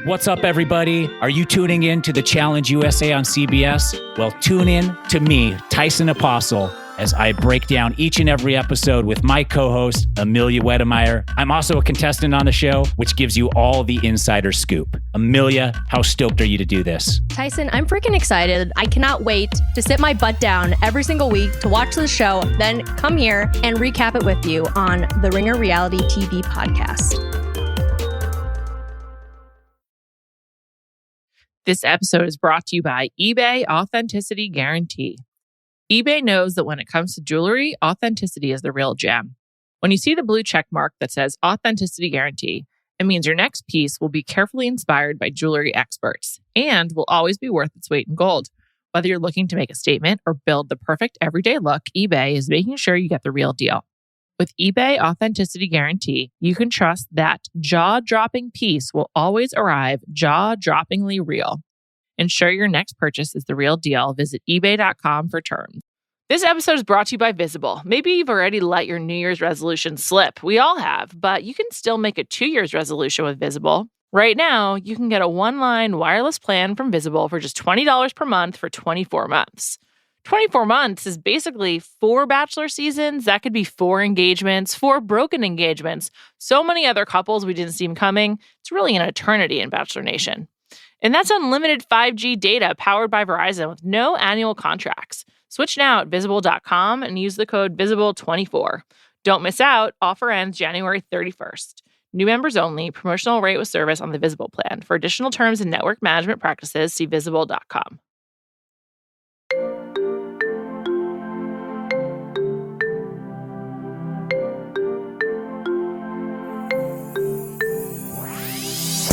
What's up, everybody? Are you tuning in to the Challenge USA on CBS? Well, tune in to me, Tyson Apostle, as I break down each and every episode with my co-host, Amelia Wedemeyer. I'm also a contestant on the show, which gives you all the insider scoop. Amelia, how stoked are you to do this? Tyson, I'm freaking excited. I cannot wait to sit my butt down every single week to watch the show, then come here and recap it with you on the Ringer Reality TV podcast. This episode is brought to you by eBay Authenticity Guarantee. eBay knows that when it comes to jewelry, authenticity is the real gem. When you see the blue check mark that says Authenticity Guarantee, it means your next piece will be carefully inspired by jewelry experts and will always be worth its weight in gold. Whether you're looking to make a statement or build the perfect everyday look, eBay is making sure you get the real deal. With eBay Authenticity Guarantee, you can trust that jaw-dropping piece will always arrive jaw-droppingly real. Ensure your next purchase is the real deal. Visit ebay.com for terms. This episode is brought to you by Visible. Maybe you've already let your New Year's resolution slip. We all have, but you can still make a 2 year's resolution with Visible. Right now, you can get a one-line wireless plan from Visible for just $20 per month for 24 months. 24 months is basically 4 Bachelor seasons. That could be 4 engagements, 4 broken engagements. So many other couples we didn't see coming. It's really an eternity in Bachelor Nation. And that's unlimited 5G data powered by Verizon with no annual contracts. Switch now at Visible.com and use the code VISIBLE24. Don't miss out. Offer ends January 31st. New members only. Promotional rate with service on the Visible plan. For additional terms and network management practices, see Visible.com.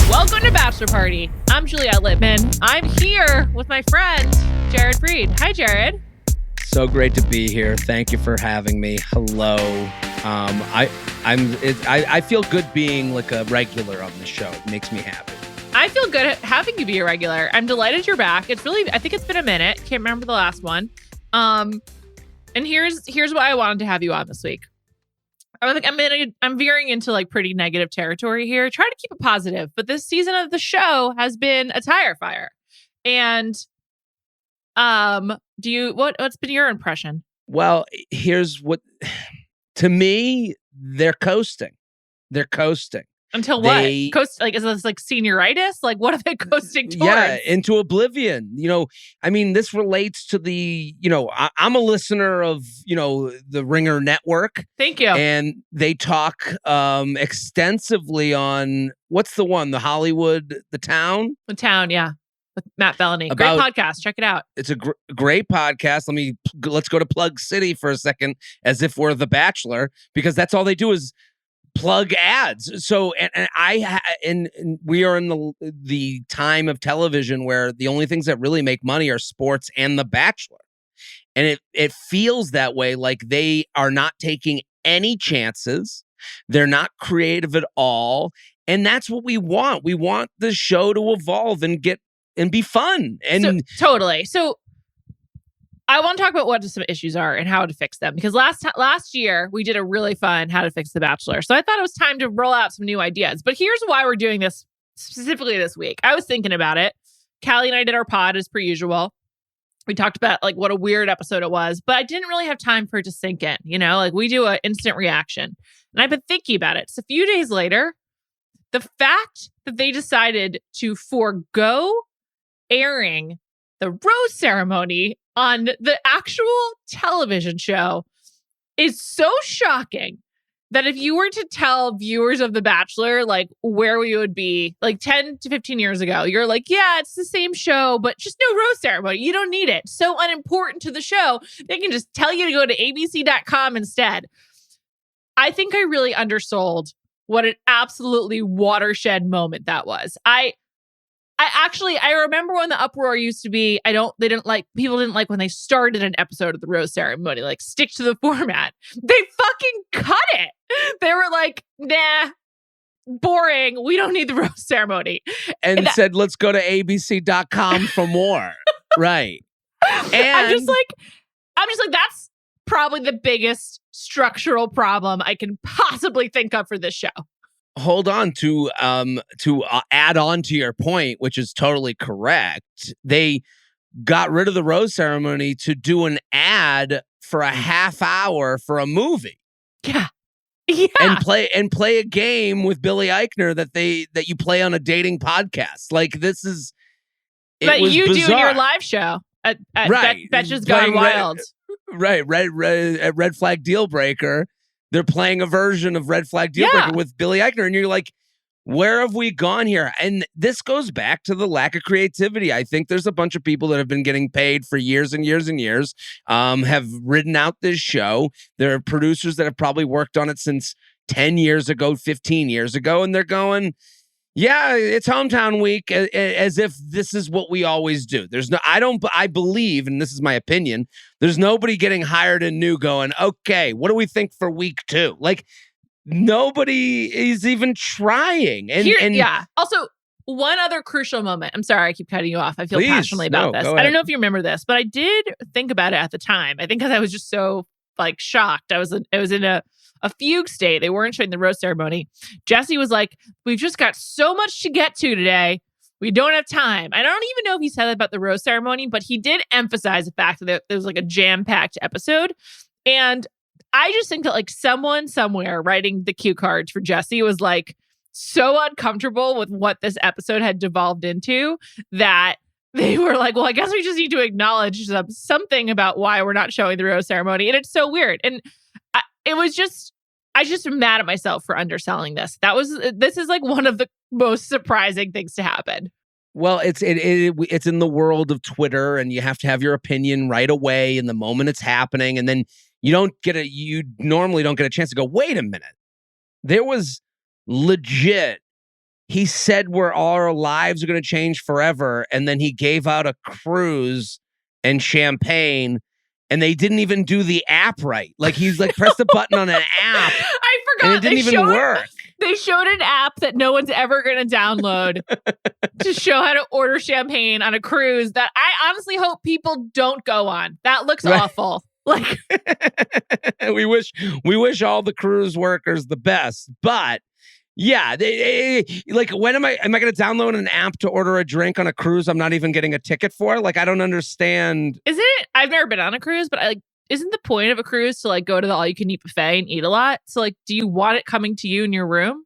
Welcome to Bachelor Party. I'm Juliet Litman. I'm here with my friend, Jared Freid. Hi, Jared. So great to be here. Thank you for having me. Hello. I feel good being like a regular on the show. It makes me happy. I feel good at having you be a regular. I'm delighted you're back. I think it's been a minute. Can't remember the last one. And here's why I wanted to have you on this week. I'm veering into like pretty negative territory here. Try to keep it positive, but this season of the show has been a tire fire. And what's been your impression? Well, here's what, to me, they're coasting. They're coasting. Until what? Is this like senioritis? Like, what are they coasting towards? Yeah, into oblivion. This relates to I'm a listener of, the Ringer Network. Thank you. And they talk extensively on, what's the one? The Hollywood, The Town? The Town, yeah. With Matt Bellany. Great podcast. Check it out. It's a great podcast. Let's go to Plug City for a second, as if we're The Bachelor, because that's all they do is plug ads. So, and we are in the time of television where the only things that really make money are sports and The Bachelor. And it feels that way, like they are not taking any chances. They're not creative at all. And that's what we want. We want the show to evolve and be fun. And totally. So I want to talk about what some issues are and how to fix them. Because last year, we did a really fun How to Fix the Bachelor. So I thought it was time to roll out some new ideas. But here's why we're doing this specifically this week. I was thinking about it. Callie and I did our pod as per usual. We talked about like what a weird episode it was. But I didn't really have time for it to sink in. Like we do an instant reaction. And I've been thinking about it. So a few days later, the fact that they decided to forego airing the rose ceremony on the actual television show is so shocking that if you were to tell viewers of The Bachelor, like where we would be like 10 to 15 years ago, you're like, yeah, it's the same show, but just no rose ceremony. You don't need it. So unimportant to the show. They can just tell you to go to abc.com instead. I think I really undersold what an absolutely watershed moment that was. I remember when the uproar used to be, people didn't like when they started an episode of the rose ceremony, like stick to the format. They fucking cut it. They were like, nah, boring. We don't need the rose ceremony. And said, let's go to abc.com for more. Right. And I'm just like, that's probably the biggest structural problem I can possibly think of for this show. hold on to add on to your point, which is totally correct. They got rid of the rose ceremony to do an ad for a half hour for a movie. Yeah. And play a game with Billy Eichner that you play on a dating podcast. Like this is that you bizarre. do in your live show at right. Betches Gone Wild. Red Flag Deal Breaker. They're playing a version of Red Flag Deal Breaker with Billy Eichner, and you're like, where have we gone here? And this goes back to the lack of creativity. I think there's a bunch of people that have been getting paid for years and years and years, have ridden out this show. There are producers that have probably worked on it since 10 years ago, 15 years ago, and they're going, yeah, it's hometown week, as if this is what we always do. I believe, and this is my opinion, there's nobody getting hired and new going, okay, what do we think for week 2? Like, nobody is even trying. Also, one other crucial moment. I'm sorry, I keep cutting you off. I feel passionately about this. I don't know if you remember this, but I did think about it at the time. I think because I was just so shocked. I was in a fugue state. They weren't showing the rose ceremony. Jesse was like, "We've just got so much to get to today. We don't have time." I don't even know if he said that about the rose ceremony, but he did emphasize the fact that there was like a jam-packed episode. And I just think that someone somewhere writing the cue cards for Jesse was so uncomfortable with what this episode had devolved into that they were like, well, I guess we just need to acknowledge something about why we're not showing the rose ceremony. And it's so weird. And I just am mad at myself for underselling this. This is one of the most surprising things to happen. Well, it's in the world of Twitter, and you have to have your opinion right away in the moment it's happening. And then you normally don't get a chance to go, wait a minute. There was legit, he said all our lives are going to change forever. And then he gave out a cruise and champagne, and they didn't even do the app right. He's pressed a button on an app. I forgot. And it didn't even work. They showed an app that no one's ever going to download to show how to order champagne on a cruise that I honestly hope people don't go on. That looks awful. We wish all the cruise workers the best, but yeah, when am I going to download an app to order a drink on a cruise I'm not even getting a ticket for? I don't understand. Isn't it? I've never been on a cruise, but isn't the point of a cruise to go to the all-you-can-eat buffet and eat a lot? So do you want it coming to you in your room?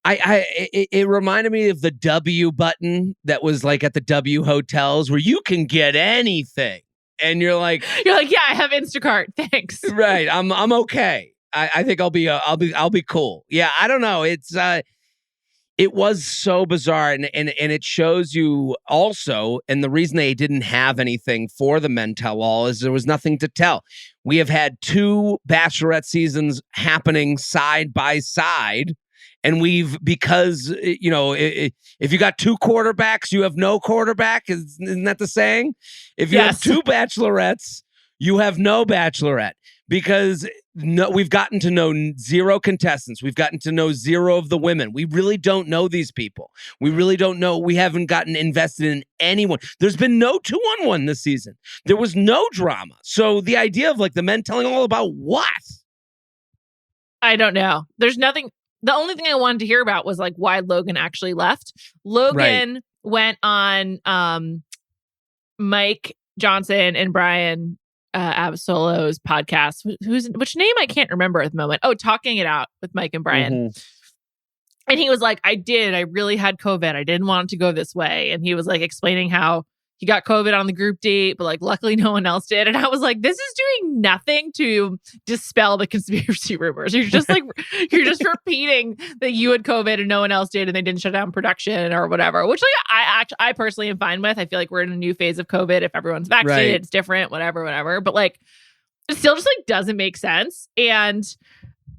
It reminded me of the W button that was at the W hotels where you can get anything. And you're like, yeah, I have Instacart. Thanks. Right. I'm okay. I think I'll be cool. Yeah. I don't know. It was so bizarre. And it shows you also, and the reason they didn't have anything for the Men Tell All is there was nothing to tell. We have had 2 Bachelorette seasons happening side by side. And because if you got 2 quarterbacks, you have no quarterback. Isn't that the saying? If you have 2 bachelorettes, you have no bachelorette. Because we've gotten to know 0 contestants. We've gotten to know 0 of the women. We really don't know these people. We really don't know. We haven't gotten invested in anyone. There's been no 2-on-1 this season. There was no drama. So the idea of the men telling all about what? I don't know. There's nothing. The only thing I wanted to hear about was why Logan actually left. Logan went on Mike Johnson and Brian Abasolo's podcast, which name I can't remember at the moment. Oh, Talking It Out with Mike and Brian. Mm-hmm. And he was like, I really had COVID. I didn't want it to go this way. And he was explaining how he got COVID on the group date, but luckily no one else did. And I was like, this is doing nothing to dispel the conspiracy rumors. You're just you're just repeating that you had COVID and no one else did, and they didn't shut down production or whatever, which I personally am fine with. I feel like we're in a new phase of COVID. If everyone's vaccinated, it's different, whatever. But it still just doesn't make sense. And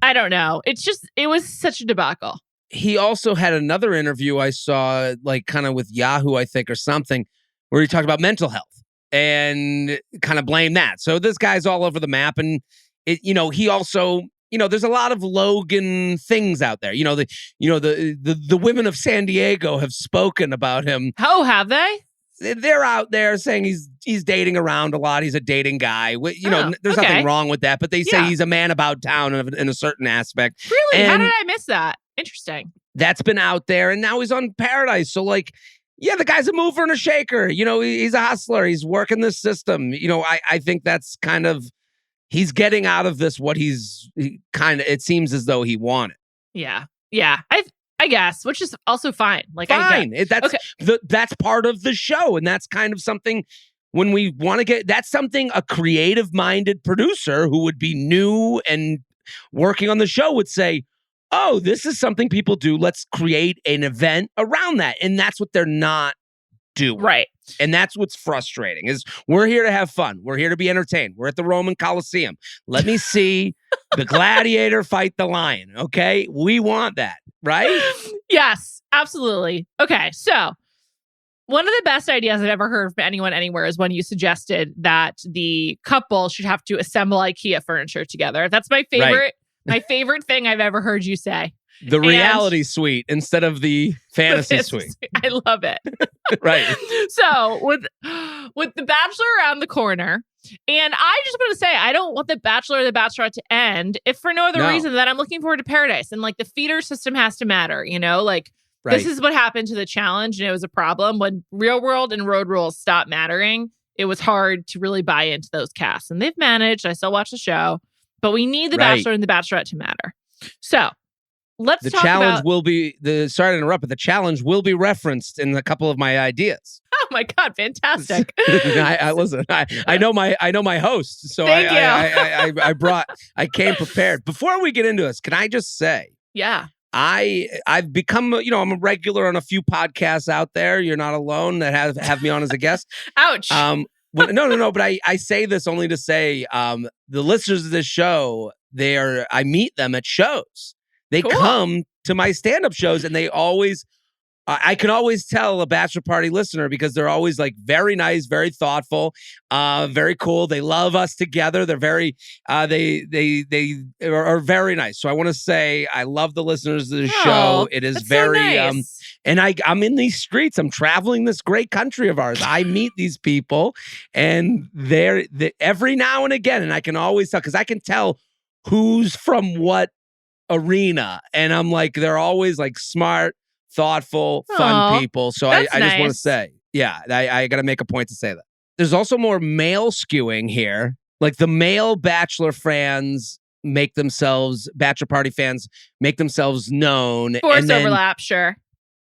I don't know. It was such a debacle. He also had another interview I saw, kind of with Yahoo, I think, or something, where he talked about mental health and kind of blamed that. So this guy's all over the map. And, he also, there's a lot of Logan things out there. The women of San Diego have spoken about him. Oh, have they? They're out there saying he's dating around a lot. He's a dating guy. There's nothing wrong with that. But they say he's a man about town in a certain aspect. Really? How did I miss that? Interesting. that's been out there, and now he's on Paradise. So like, yeah, the guy's a mover and a shaker. You know, he's a hustler. He's working this system. You know, I think that's kind of, he's getting out of this what it seems as though he wanted. Yeah. Yeah. I guess, which is also fine. Like, fine. That's part of the show. And that's kind of something when we want to that's something a creative minded producer who would be new and working on the show would say, oh, this is something people do. Let's create an event around that. And that's what they're not doing. Right. And that's what's frustrating is we're here to have fun. We're here to be entertained. We're at the Roman Coliseum. Let me see the gladiator fight the lion. Okay. We want that. Right? Yes, absolutely. Okay. So one of the best ideas I've ever heard from anyone anywhere is when you suggested that the couple should have to assemble IKEA furniture together. That's my favorite. Right. My favorite thing I've ever heard you say. The reality suite instead of the fantasy suite. I love it. Right. So with The Bachelor around the corner, and I just want to say, I don't want The Bachelor or The Bachelorette to end if for no other reason than I'm looking forward to Paradise. And like the feeder system has to matter, you know, like this is what happened to the challenge. And it was a problem when Real World and Road Rules stopped mattering. It was hard to really buy into those casts, and they've managed. I still watch the show, but we need The Bachelor and The Bachelorette to matter. So let's talk challenge about... will be sorry to interrupt, but the challenge will be referenced in a couple of my ideas. Oh my God, fantastic. I know my host. So Thank you. I came prepared. Before we get into this, can I just say, yeah, I've become, I'm a regular on a few podcasts out there. You're not alone that have me on as a guest. Ouch. No, but I say this only to say, the listeners of this show, I meet them at shows. They come to my stand-up shows, and they always, I can always tell a bachelor party listener because they're always like very nice, very thoughtful, very cool. They love us together. They're very, they are very nice. So I want to say I love the listeners of the show. It is very, so nice. And I'm in these streets. I'm traveling this great country of ours. I meet these people, and they're every now and again, and I can always tell because I can tell who's from what arena, and I'm like, they're always like smart, thoughtful, fun people. So I just want to say, I got to make a point to say that. There's also more male skewing here. Like the male Bachelor fans Bachelor Party fans make themselves known. Force overlap, sure.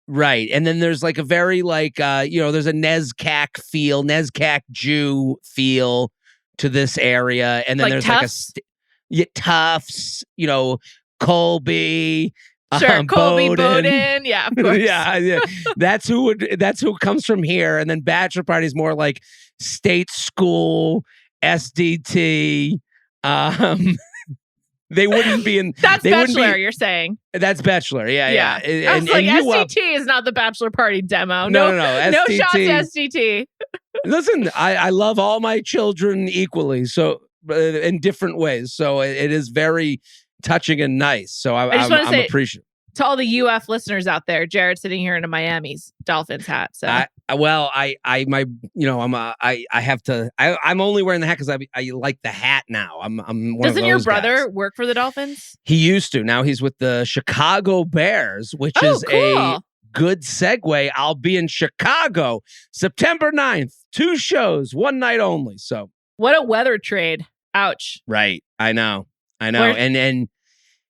Right. And then there's like a very like, there's a Nezcac Jew feel to this area. And then there's Tufts? like Tufts, Colby. Sure, Colby, Bowden. Yeah, of course. yeah. That's who comes from here. And then Bachelor Party is more like state school, SDT. They wouldn't be in. That's Bachelor, you're saying. That's Bachelor, yeah. I was like, SDT is not the Bachelor Party demo. No. No shots to SDT. Listen, I love all my children equally, so in different ways. So it is very touching and nice. So I'm appreciative. To all the UF listeners out there, Jared's sitting here in a Miami's Dolphins hat. So I'm only wearing the hat because I like the hat now. I'm one of those Doesn't your brother guys. work for the Dolphins? He used to. Now he's with the Chicago Bears, which is cool. a good segue. I'll be in Chicago September 9th. 2 shows, 1 night only. So what a weather trade. Ouch. Right. I know. And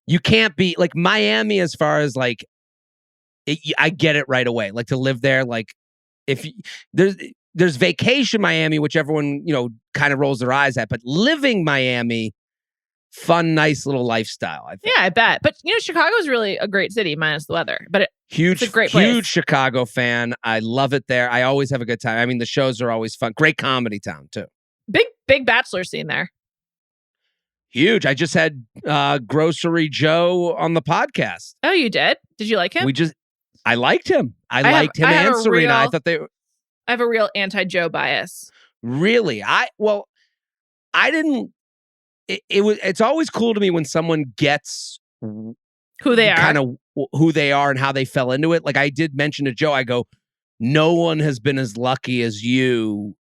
you can't be like Miami as far as like, I get it right away. Like to live there, like if there's vacation Miami, which everyone, kind of rolls their eyes at, but living Miami, fun, nice little lifestyle. I think. Yeah, I bet. But Chicago's really a great city minus the weather, but it's a great place. Huge Chicago fan. I love it there. I always have a good time. I mean, the shows are always fun. Great comedy town too. Big Bachelor scene there. Huge. I just had Grocery Joe on the podcast. Oh, you did? Did you like him? I liked him. I liked him and Serena. I thought I have a real anti-Joe bias. Really? I didn't. It's always cool to me when someone gets who they are, kind of who they are and how they fell into it. Like I did mention to Joe, I go, no one has been as lucky as you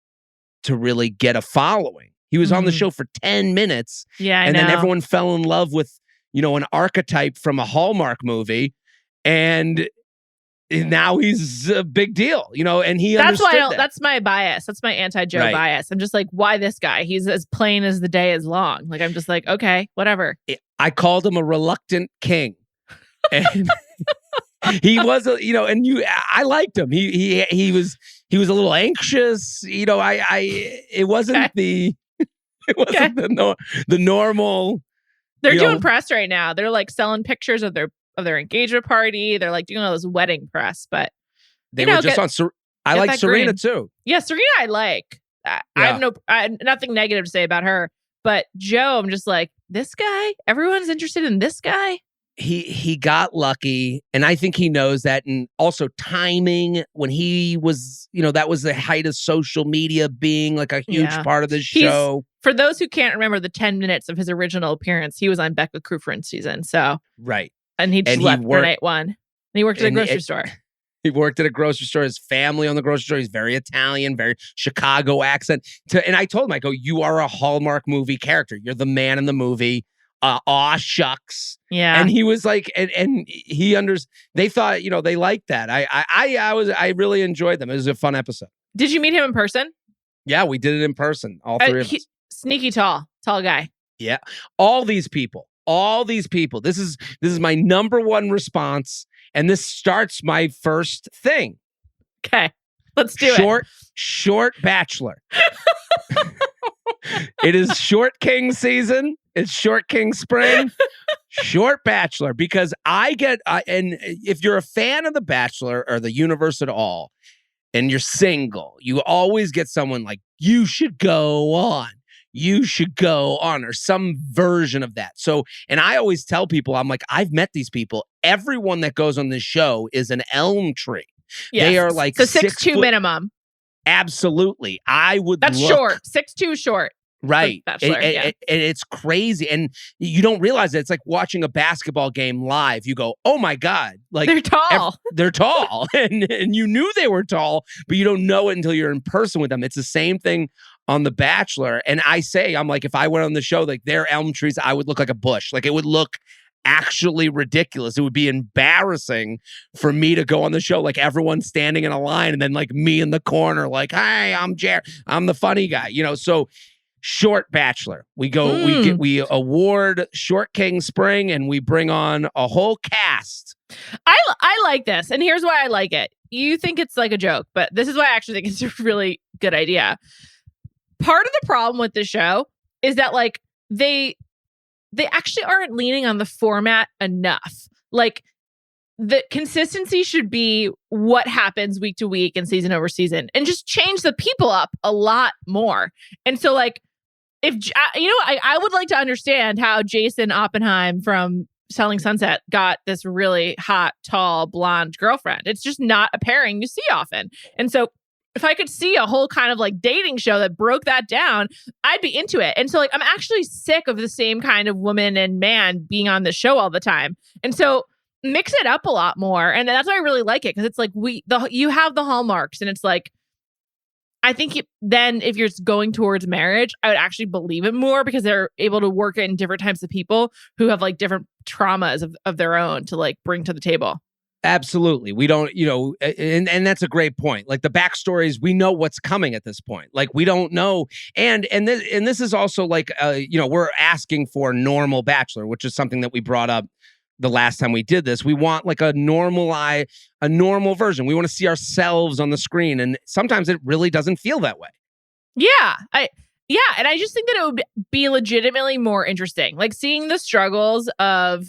to really get a following. He was on the show for 10 minutes. Yeah, and then everyone fell in love with, an archetype from a Hallmark movie. And now he's a big deal, and he That's why understood that. that's my bias. That's my anti-Joe Right. bias. I'm just like, why this guy? He's as plain as the day is long. Like, I'm just like, okay, whatever. I called him a reluctant king. And he was, I liked him. He was a little anxious. It wasn't the normal. They're doing press right now. They're like selling pictures of their engagement party. They're like doing all this wedding press, but They were just on. I like Serena too. Yeah, Serena, I like. I have nothing negative to say about her. But Joe, I'm just like, this guy. Everyone's interested in this guy. He got lucky, and I think he knows that. And also timing, when he was, that was the height of social media being like a huge part of the show. For those who can't remember the 10 minutes of his original appearance, he was on Becca Kufrin's season. So right, and he just left for night one. And he worked at a grocery store. He worked at a grocery store. His family on the grocery store. He's very Italian, very Chicago accent. And I told him, I go, you are a Hallmark movie character. You're the man in the movie. Aw shucks. Yeah. And he was like, and he they thought, they liked that. I really enjoyed them. It was a fun episode. Did you meet him in person? Yeah, we did it in person. All three of us. Sneaky tall guy. Yeah. All these people. This is my number one response. And this starts my first thing. Okay. Let's do it. Short Bachelor. It is Short King season. It's Short King spring. Short Bachelor. Because and if you're a fan of The Bachelor or the universe at all, and you're single, you always get someone like, you should go on. Or some version of that. So, and I always tell people, I'm like, I've met these people. Everyone that goes on this show is an elm tree. Yes. They are like 6'2" minimum. Absolutely. That's short. 6'2" short. Right. Bachelor, and it's crazy. And you don't realize it. It's like watching a basketball game live. You go, oh my God. Like they're tall. They're tall. and you knew they were tall, but you don't know it until you're in person with them. It's the same thing on The Bachelor. And I'm like, if I went on the show, like they're elm trees, I would look like a bush. Like it would look actually ridiculous. It would be embarrassing for me to go on the show, like everyone standing in a line and then like me in the corner, like, hey, I'm Jared. I'm the funny guy, so Short Bachelor. We award Short King Spring and we bring on a whole cast. I like this. And here's why I like it. You think it's like a joke, but this is why I actually think it's a really good idea. Part of the problem with the show is that like they actually aren't leaning on the format enough. Like the consistency should be what happens week to week and season over season, and just change the people up a lot more. And so like, if I would like to understand how Jason Oppenheim from Selling Sunset got this really hot, tall, blonde girlfriend. It's just not a pairing you see often. And so if I could see a whole kind of like dating show that broke that down, I'd be into it. And so like, I'm actually sick of the same kind of woman and man being on the show all the time. And so mix it up a lot more. And that's why I really like it. Cause it's like, you have the hallmarks, and it's like, I think then if you're going towards marriage, I would actually believe it more because they're able to work in different types of people who have like different traumas of their own to like bring to the table. Absolutely. We don't, and that's a great point. Like the backstories, we know what's coming at this point. Like we don't know. And this is also like, we're asking for normal Bachelor, which is something that we brought up the last time we did this. We want like a normal version. We want to see ourselves on the screen. And sometimes it really doesn't feel that way. Yeah. And I just think that it would be legitimately more interesting. Like seeing the struggles of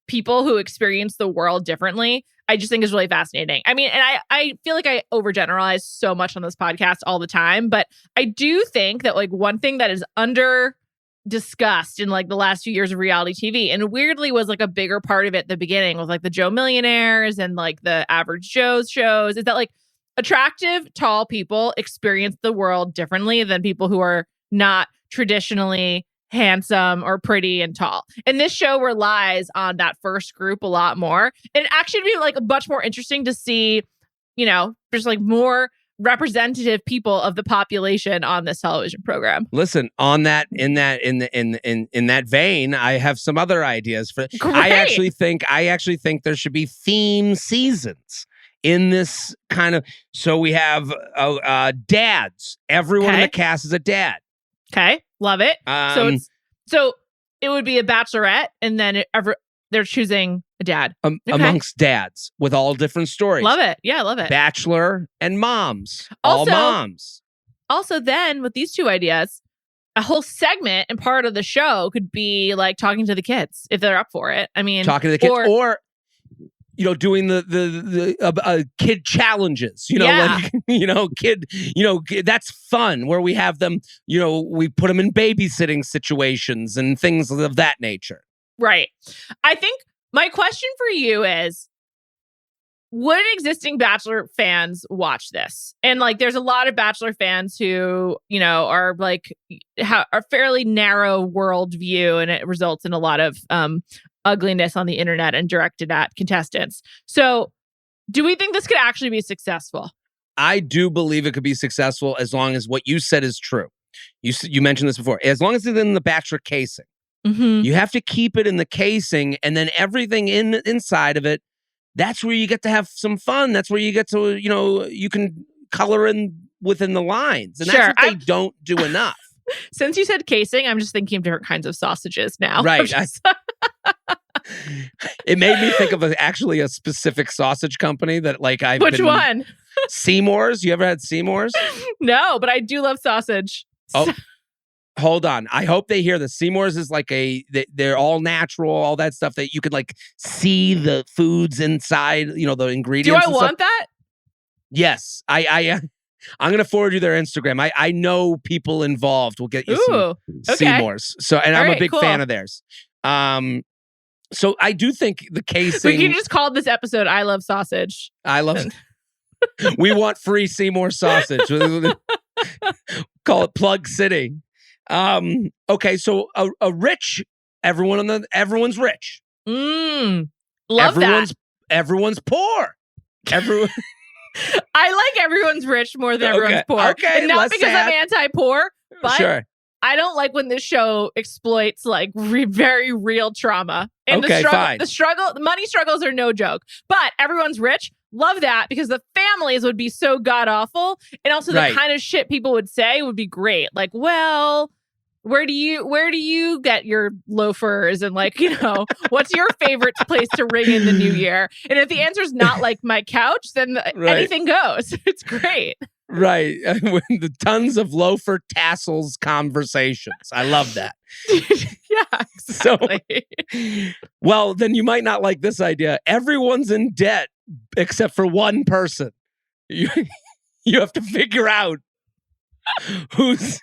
people who experience the world differently, I just think is really fascinating. I mean, and I feel like I overgeneralize so much on this podcast all the time, but I do think that like one thing that is under discussed in like the last few years of reality TV, and weirdly was like a bigger part of it at the beginning with like the Joe Millionaires and like the Average Joe's shows, is that like attractive, tall people experience the world differently than people who are not traditionally handsome or pretty and tall. And this show relies on that first group a lot more. And it actually would be like much more interesting to see, just like more representative people of the population on this television program. Listen, on that in that vein, I have some other ideas for. Great. I actually think there should be theme seasons in this kind of. So we have dads. Everyone in the cast is a dad. Okay, love it. So it would be a bachelorette, and then they're choosing a dad amongst dads with all different stories. Love it. Yeah, I love it. Bachelor and moms. Also, all moms. Also, then with these two ideas, a whole segment and part of the show could be like talking to the kids if they're up for it. I mean, talking to the kids, or doing the kid challenges. Kid. That's fun. Where we have them. We put them in babysitting situations and things of that nature. Right. I think my question for you is, would existing Bachelor fans watch this? And there's a lot of Bachelor fans who, are a fairly narrow worldview, and it results in a lot of ugliness on the internet and directed at contestants. So do we think this could actually be successful? I do believe it could be successful as long as what you said is true. You mentioned this before. As long as it's in the Bachelor casing. Mm-hmm. You have to keep it in the casing, and then everything inside of it, that's where you get to have some fun. That's where you get to, you can color in within the lines. And that's what they don't do enough. Since you said casing, I'm just thinking of different kinds of sausages now. Right. It made me think of actually a specific sausage company that Which one? Seymour's. You ever had Seymour's? No, but I do love sausage. Oh. Hold on. I hope they hear this. Seymour's is they're all natural, all that stuff that you could see the foods inside, the ingredients. Do I want that? Yes. I'm going to forward you their Instagram. I know people involved will get you some Seymour's. So, and I'm a big fan of theirs. So I do think the casing. We can just call this episode "I Love Sausage." I love. We want free Seymour sausage. Call it Plug City. Okay, so a rich, everyone's rich. Love that. Everyone's poor. Everyone. I like everyone's rich more than everyone's poor. Okay, and not because I'm anti-poor, but sure. I don't like when this show exploits very real trauma. And fine. The money struggles are no joke. But everyone's rich. Love that, because the families would be so god awful, and also the kind of shit people would say would be great. Where do you get your loafers, and what's your favorite place to ring in the new year? And if the answer is not my couch, then anything goes. It's great. Right. The tons of loafer tassels conversations. I love that. Yeah, exactly. Well, then you might not like this idea. Everyone's in debt except for one person. You have to figure out who's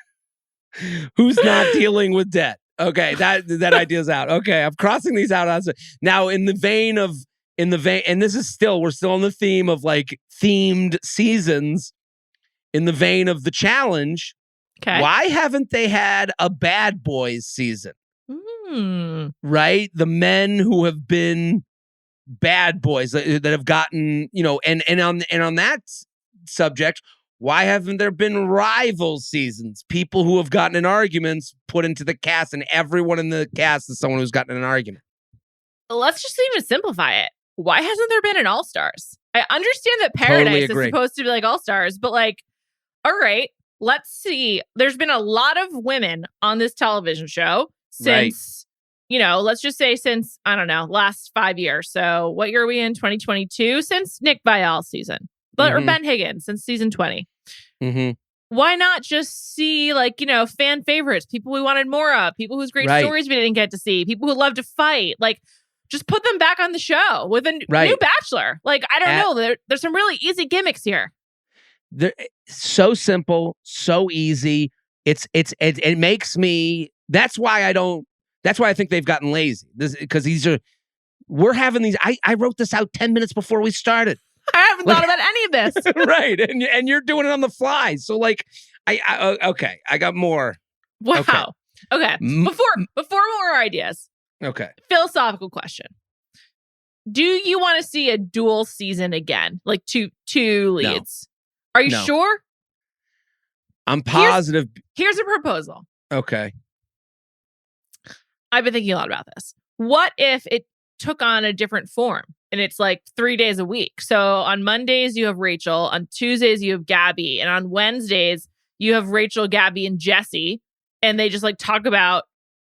not dealing with debt. Okay, that idea's out. Okay, I'm crossing these out. Now, in the vein, and this is we're still on the theme of themed seasons. In the vein of the challenge, why haven't they had a bad boys season? Right? The men who have been bad boys that have gotten, and on that subject, why haven't there been rival seasons? People who have gotten in arguments put into the cast, and everyone in the cast is someone who's gotten in an argument. Let's just even simplify it. Why hasn't there been an All-Stars? I understand that Paradise is supposed to be All-Stars, but all right, let's see. There's been a lot of women on this television show since, let's just say since, I don't know, last 5 years. So what year are we in? 2022? Since Nick Viall's season. Or Ben Higgins since season 20. Mm-hmm. Why not just see fan favorites, people we wanted more of, people whose great stories we didn't get to see, people who love to fight, just put them back on the show with a new Bachelor. I don't know. There's some really easy gimmicks here. They're so simple, so easy. It makes me. That's why I think they've gotten lazy. Because we're having these. I wrote this out 10 minutes before we started. I haven't thought about any of this. Right, and you're doing it on the fly. So I got more. Wow. Okay. Before more ideas. Okay. Philosophical question. Do you want to see a dual season again? Two leads? No. Are you No. sure? I'm positive. Here's a proposal. Okay. I've been thinking a lot about this. What if it took on a different form and it's like 3 days a week? So on Mondays, you have Rachel. On Tuesdays, you have Gabby. And on Wednesdays, you have Rachel, Gabby, and Jesse. And they just like talk about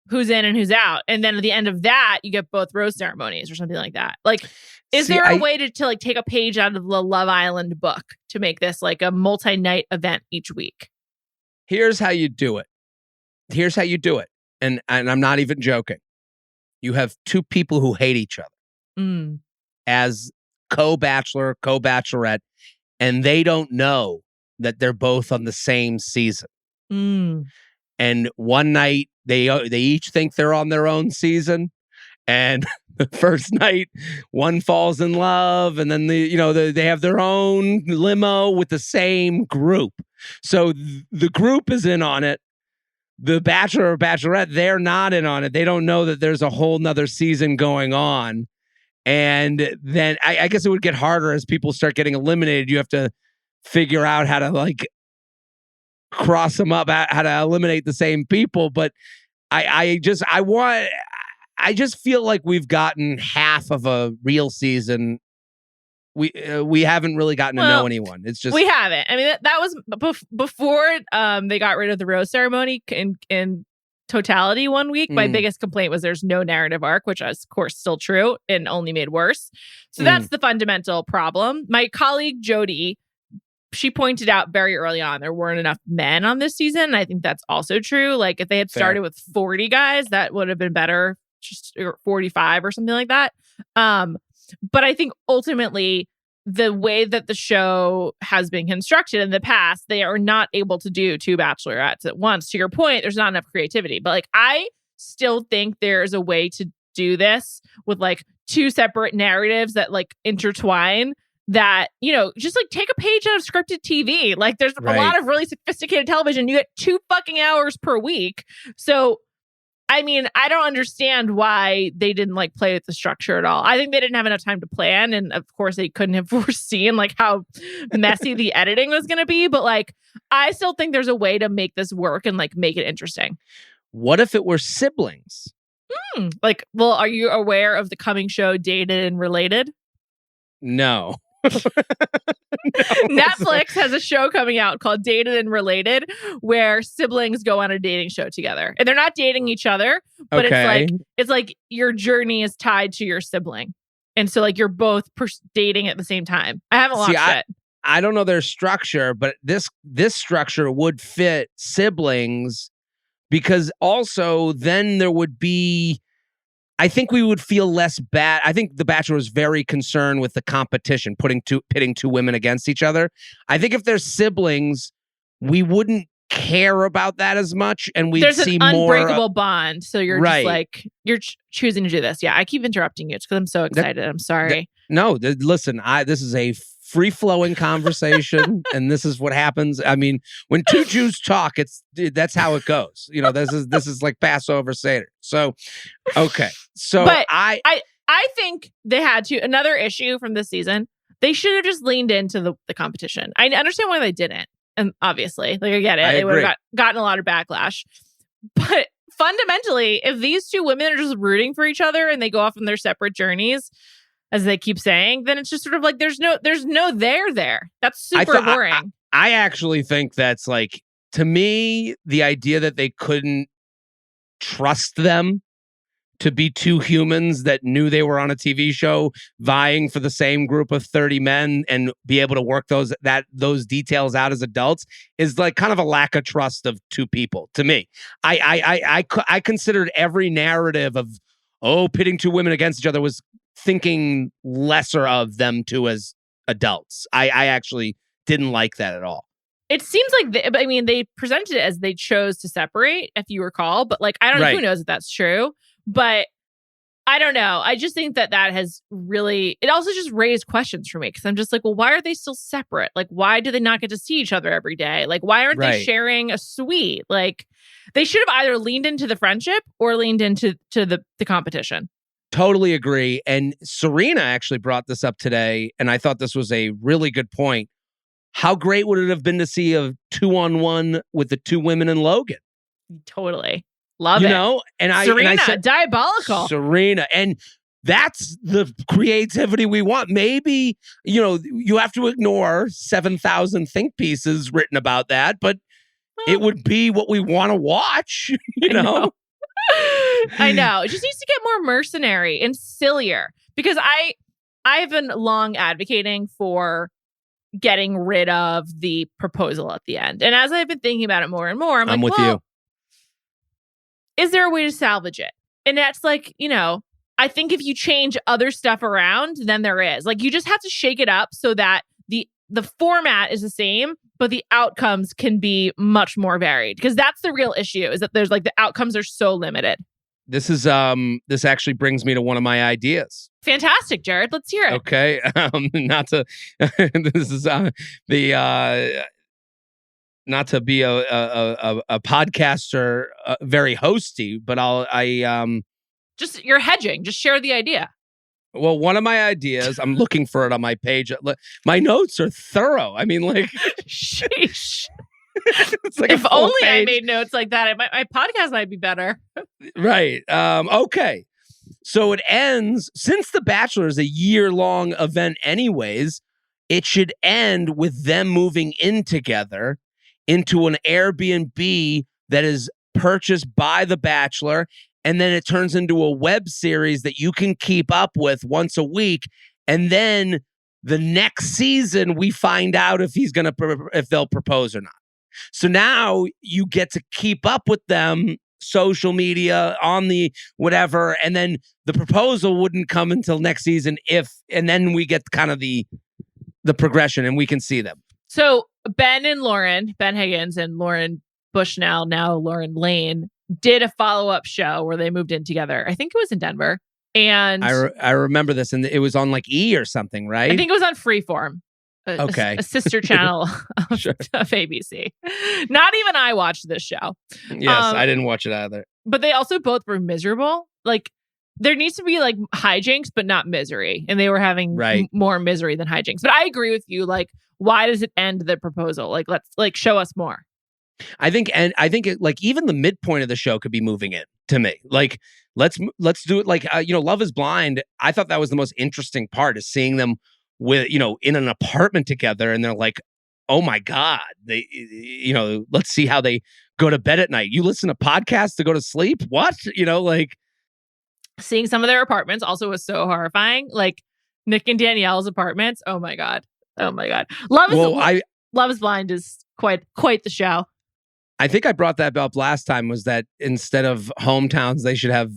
who's in and who's out. And then at the end of that, you get both rose ceremonies or something like that. Like, is there a way to like take a page out of the Love Island book to make this like a multi-night event each week? Here's how you do it. And I'm not even joking. You have two people who hate each other as co-bachelor, co-bachelorette, and they don't know that they're both on the same season. And one night they each think they're on their own season, and the first night one falls in love, and then they have their own limo with the same group. So the group is in on it. The Bachelor or Bachelorette, they're not in on it. They don't know that there's a whole nother season going on. And then I guess it would get harder as people start getting eliminated. You have to figure out how to like cross them up, how to eliminate the same people. But I just feel like we've gotten half of a real season. We haven't really gotten to know anyone. It's just we haven't. I mean, that was before they got rid of the rose ceremony in totality 1 week. My biggest complaint was there's no narrative arc, which is of course still true and only made worse. So that's the fundamental problem. My colleague Jody, she pointed out very early on there weren't enough men on this season. And I think that's also true. Like if they had started with 40 guys, that would have been better. Just 45 or something like that. But I think ultimately the way that the show has been constructed in the past, they are not able to do two bachelorettes at once. To your point, there's not enough creativity. But like I still think there's a way to do this with like two separate narratives that like intertwine that, just like take a page out of scripted TV. Like there's a lot of really sophisticated television. You get 2 fucking hours per week. So I mean, I don't understand why they didn't like play with the structure at all. I think they didn't have enough time to plan. And of course they couldn't have foreseen like how messy the editing was going to be. But like, I still think there's a way to make this work and like make it interesting. What if it were siblings? Like, well, are you aware of the coming show Dated and Related? No. Netflix has a show coming out called Dated and Related where siblings go on a dating show together. And they're not dating each other, but it's like your journey is tied to your sibling. And so like you're both dating at the same time. I haven't watched it. I don't know their structure, but this structure would fit siblings because also then there would be I think we would feel less bad. I think The Bachelor was very concerned with the competition, pitting two women against each other. I think if they're siblings, we wouldn't care about that as much, and we'd see more. There's an unbreakable bond, so you're just like you're choosing to do this. Yeah, I keep interrupting you. It's because I'm so excited. I'm sorry. Listen, this is a free-flowing conversation, and this is what happens. I mean, when two Jews talk, that's how it goes. This is like Passover Seder. So, okay. So, but I think they had to. Another issue from this season, they should have just leaned into the competition. I understand why they didn't, and obviously, like I get it, they would have gotten a lot of backlash. But fundamentally, if these two women are just rooting for each other and they go off on their separate journeys, as they keep saying, then it's just sort of like there's no there. That's super boring. I actually think that's like, to me, the idea that they couldn't trust them to be two humans that knew they were on a TV show vying for the same group of 30 men and be able to work those details out as adults is like kind of a lack of trust of two people to me. I considered every narrative of pitting two women against each other was thinking lesser of them two as adults. I actually didn't like that at all. It seems like they presented it as they chose to separate, if you recall, but like I don't know, who knows if that's true, but I don't know. I just think that has really, it also just raised questions for me because I'm just like, well, why are they still separate? Like, why do they not get to see each other every day? Like, why aren't they sharing a suite? Like, they should have either leaned into the friendship or leaned into the competition. Totally agree. And Serena actually brought this up today, and I thought this was a really good point. How great would it have been to see a 2-on-1 with the two women in Logan? Totally. Love it. You know? And Serena, I said, diabolical. Serena. And that's the creativity we want. Maybe, you have to ignore 7,000 think pieces written about that, but it would be what we want to watch, you know? I know. It just needs to get more mercenary and sillier because I've been long advocating for getting rid of the proposal at the end. And as I've been thinking about it more and more, I'm like, with you. Is there a way to salvage it? And that's like, I think if you change other stuff around, then there is. Like, you just have to shake it up so that the format is the same, but the outcomes can be much more varied. Because that's the real issue, is that there's like the outcomes are so limited. This actually brings me to one of my ideas. Fantastic, Jared. Let's hear it. Okay. This is not to be a podcaster very hosty, but just you're hedging. Just share the idea. Well, one of my ideas, I'm looking for it on my page. My notes are thorough. I mean, like, sheesh. It's like if only page. I made notes like that, my podcast might be better. Right. Okay. So it ends, since The Bachelor is a year-long event anyways, it should end with them moving in together into an Airbnb that is purchased by The Bachelor, and then it turns into a web series that you can keep up with once a week, and then the next season we find out if if they'll propose or not. So now you get to keep up with them, social media, on the whatever, and then the proposal wouldn't come until next season and then we get kind of the progression and we can see them. So Ben Higgins and Lauren Bushnell, now Lauren Lane, did a follow-up show where they moved in together. I think it was in Denver. And I remember this, and it was on like E or something, right? I think it was on Freeform. A sister channel of, Sure. of ABC. Not even I watched this show. Yes, I didn't watch it either. But they also both were miserable. Like, there needs to be like hijinks, but not misery. And they were having more misery than hijinks. But I agree with you. Like, why does it end the proposal? Like, let's show us more. I think like even the midpoint of the show could be moving in to me. Like, let's do it like Love is Blind. I thought that was the most interesting part, is seeing them with in an apartment together, and they're like, oh my God, they let's see how they go to bed at night. You listen to podcasts to go to sleep? What? Like, seeing some of their apartments also was so horrifying. Like Nick and Danielle's apartments. Oh my God. Love is Blind is quite the show. I think I brought that up last time, was that instead of hometowns, they should have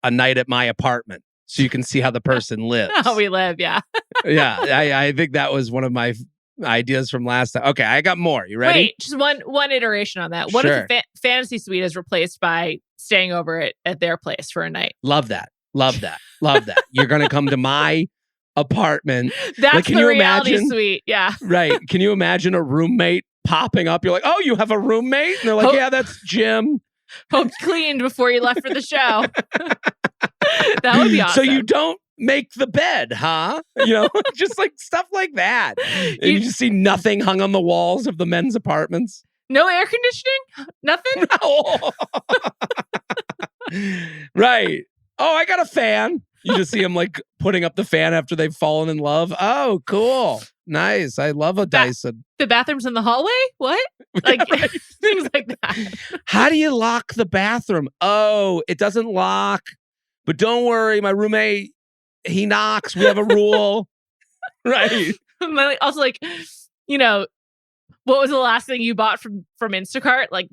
a night at my apartment so you can see how the person lives. How we live, yeah. Yeah, I think that was one of my ideas from last time. Okay, I got more. You ready? Wait, just one iteration on that. What if the fantasy suite is replaced by staying over at their place for a night? Love that. You're going to come to my apartment. That's like, the reality suite, yeah. Right. Can you imagine a roommate popping up? You're like, oh, you have a roommate? And they're like, yeah, that's Jim. Hope cleaned before you left for the show. That would be awesome. So you don't make the bed, huh? Just like stuff like that. And you just see nothing hung on the walls of the men's apartments. No air conditioning? Nothing? No. Right. Oh, I got a fan. You just see them like putting up the fan after they've fallen in love. Oh, cool. Nice. I love a Dyson. The bathroom's in the hallway? What? Like things like that. How do you lock the bathroom? Oh, it doesn't lock. But don't worry, my roommate, he knocks. We have a rule. Right. Also, like, what was the last thing you bought from Instacart? Like,